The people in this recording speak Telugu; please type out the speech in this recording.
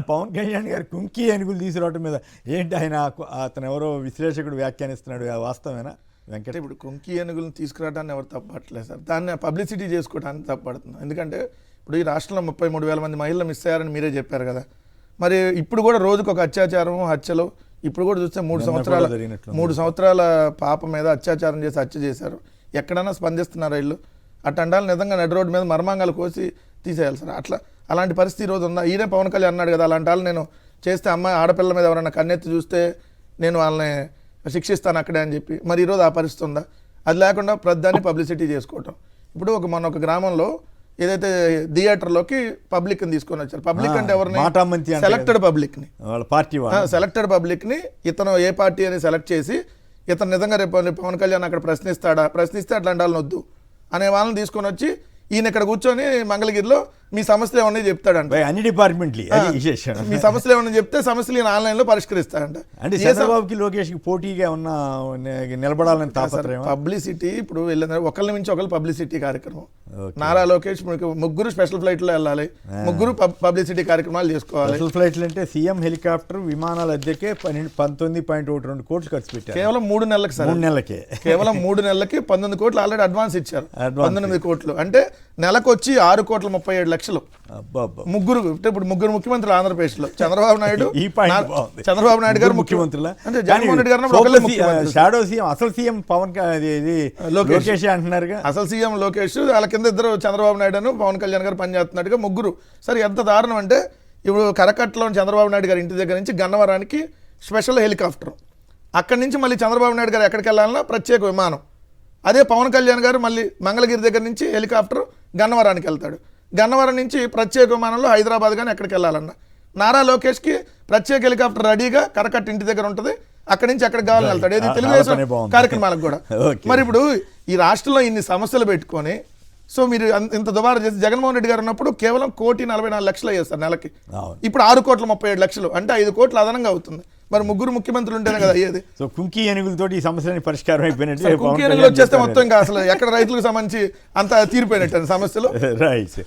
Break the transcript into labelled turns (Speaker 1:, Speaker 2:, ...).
Speaker 1: పవన్ కళ్యాణ్ గారు కుంకి ఏనుగులు తీసుకురావటం మీద ఏంటి ఆయన అతను ఎవరో విశ్లేషకుడు వ్యాఖ్యానిస్తున్నాడు, వాస్తవేనా వెంకట?
Speaker 2: ఇప్పుడు కుంకి ఏనుగులను తీసుకురావడానికి ఎవరు తప్పట్లేదు సార్, దాన్ని పబ్లిసిటీ చేసుకోవడానికి తప్పడుతుంది. ఎందుకంటే ఇప్పుడు ఈ రాష్ట్రంలో 33,000 మంది మహిళలు మిస్ అయ్యారని మీరే చెప్పారు కదా. మరి ఇప్పుడు కూడా రోజుకు ఒక అత్యాచారం, హత్యలు. ఇప్పుడు కూడా చూస్తే 3 సంవత్సరాల పాప మీద అత్యాచారం చేసి హత్య చేశారు. ఎక్కడైనా స్పందిస్తున్నారు వీళ్ళు? అట్టండాలు నిజంగా నడి రోడ్డు మీద మర్మాంగాలు కోసి తీసేయాలి సార్. అలాంటి పరిస్థితి ఈరోజు ఉందా? ఈయనే పవన్ కళ్యాణ్ అన్నాడు కదా, అలాంటి వాళ్ళు నేను చేస్తే అమ్మాయి ఆడపిల్లల మీద ఎవరైనా కన్నెత్తి చూస్తే నేను వాళ్ళని శిక్షిస్తాను అక్కడే అని చెప్పి. మరి ఈరోజు ఆ పరిస్థితి ఉందా? అది లేకుండా ప్రతిదాన్ని పబ్లిసిటీ చేసుకోవటం. ఇప్పుడు మొన్న ఒక గ్రామంలో ఏదైతే థియేటర్లోకి పబ్లిక్ని తీసుకొని వచ్చారు. పబ్లిక్ అంటే ఎవరిని? సెలెక్టెడ్ పబ్లిక్ని, సెలెక్టెడ్ పబ్లిక్ని ఇతను ఏ పార్టీ అని సెలెక్ట్ చేసి ఇతను నిజంగా రేపు పవన్ కళ్యాణ్ అక్కడ ప్రశ్నిస్తే అట్లాంటి వాళ్ళని వద్దు అనే వాళ్ళని తీసుకొని వచ్చి ఈయన ఇక్కడ కూర్చొని మంగళగిరిలో మీ సమస్యలు ఏమన్నా చెప్తాడంట.
Speaker 1: అన్ని డిపార్ట్మెంట్లు
Speaker 2: మీ సమస్యలు ఏమన్నా చెప్తే సమస్యలు ఈయన ఆన్లైన్లో పరిష్కరిస్తాడంట.
Speaker 1: అంటే చంద్రబాబుకి లోకేష్కి పోటీగా ఉన్న నిలబడాలని తాపత్రయం.
Speaker 2: పబ్లిసిటీ ఇప్పుడు వెళ్ళిన ఒకళ్ళ నుంచి ఒకళ్ళు పబ్లిసిటీ కార్యక్రమం. నారా లోకేష్ ముగ్గురు స్పెషల్ ఫ్లైట్లో వెళ్ళాలి, ముగ్గురు పబ్లిసిటీ కార్యక్రమాలు చేసుకోవాలి.
Speaker 1: స్పెషల్ ఫ్లైట్లు అంటే సీఎం హెలికాప్టర్ విమానాల అద్దెకే 19.12 కోట్లు ఖర్చు పెట్టారు.
Speaker 2: కేవలం 3 నెలలకు సార్,
Speaker 1: 3 నెలలకే
Speaker 2: కేవలం 3 నెలలకి 19 కోట్లు ఆల్రెడీ అడ్వాన్స్ ఇచ్చారు. 19 కోట్లు అంటే నెలకు వచ్చి 6,37,00,000. ముగ్గురు. ఇప్పుడు ముగ్గురు ముఖ్యమంత్రులు ఆంధ్రప్రదేశ్లో. చంద్రబాబు నాయుడు గారు ముఖ్యమంత్రులు అంటే జగన్మోహన్ రెడ్డి గారు
Speaker 1: షాడో సీఎం, అసలు సీఎం పవన్ లోకేష్ అంటున్నారు.
Speaker 2: అసలు సీఎం లోకేష్, వాళ్ళ కింద ఇద్దరు చంద్రబాబు నాయుడు అని పవన్ కళ్యాణ్ గారు పనిచేస్తున్నట్టుగా ముగ్గురు. సరే ఎంత దారుణం అంటే ఇప్పుడు కరకట్టలో చంద్రబాబు నాయుడు గారి ఇంటి దగ్గర నుంచి గన్నవరానికి స్పెషల్ హెలికాప్టర్, అక్కడి నుంచి మళ్ళీ చంద్రబాబు నాయుడు గారు ఎక్కడికి వెళ్ళాలన్నా ప్రత్యేక విమానం. అదే పవన్ కళ్యాణ్ గారు మళ్ళీ మంగళగిరి దగ్గర నుంచి హెలికాప్టర్ గన్నవరానికి వెళ్తాడు. గన్నవరం నుంచి ప్రత్యేక విమానంలో హైదరాబాద్ కానీ ఎక్కడికి వెళ్ళాలన్నా. నారా లోకేష్కి ప్రత్యేక హెలికాప్టర్ రెడీగా కరకట్ట ఇంటి దగ్గర ఉంటుంది, అక్కడి నుంచి ఎక్కడికి కావాలని వెళ్తాడు. ఏది తెలుగుదేశం కార్యక్రమాలకు కూడా. మరి ఇప్పుడు ఈ రాష్ట్రంలో ఇన్ని సమస్యలు పెట్టుకొని సో మీరు ఇంత దుబారా చేసి జగన్మోహన్ రెడ్డి గారు ఉన్నప్పుడు కేవలం 1,44,00,000 అయ్యారు సార్ నెలకి. ఇప్పుడు 6,37,00,000 అంటే 5 కోట్లు అదనంగా అవుతుంది. మరి ముగ్గురు ముఖ్యమంత్రులు ఉంటేనే కదా అయ్యేది.
Speaker 1: సో కుంకి ఏనుగులతో ఈ సమస్యని పరిష్కారం అయిపోయినట్టు.
Speaker 2: కుంకి ఏనుగులు వచ్చేస్తే మొత్తం ఇంకా అసలు ఎక్కడ రైతులకు సంబంధించి అంత తీరిపోయినట్టు సమస్యలు.
Speaker 1: రైట్.